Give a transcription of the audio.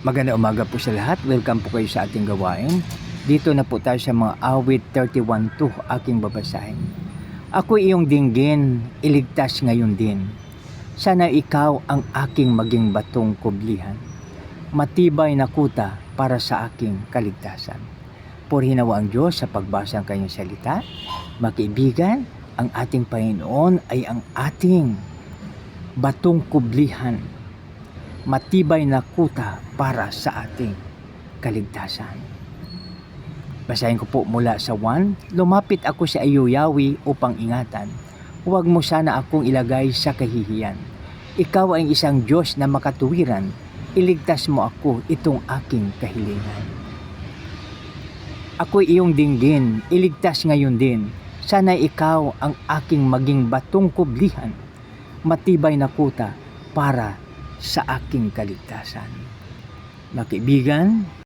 Magandang umaga po sa lahat. Welcome po kayo sa ating gawain. Dito na po tayo sa mga awit 31:2 aking babasahin. Ako iyong dinggin, iligtas ngayon din. Sana ikaw ang aking maging batong kublihan. Matibay na kuta para sa aking kaligtasan. Purihin nawa ang Diyos sa pagbasa ng kanyang salita. Magkaibigan, ang ating Panginoon ay ang ating batong kublihan. Matibay na kuta para sa ating kaligtasan. Basahin ko po mula sa 1. Lumapit ako sa iyo, Yahweh, upang ingatan. Huwag mo sana akong ilagay sa kahihiyan. Ikaw ay isang Diyos na makatuwiran. Iligtas mo ako, itong aking kahilingan. Ako'y iyong dinggin, iligtas ngayon din. Sana ikaw ang aking maging batong kublihan. Matibay na kuta para sa aking kaligtasan. Mga kaibigan,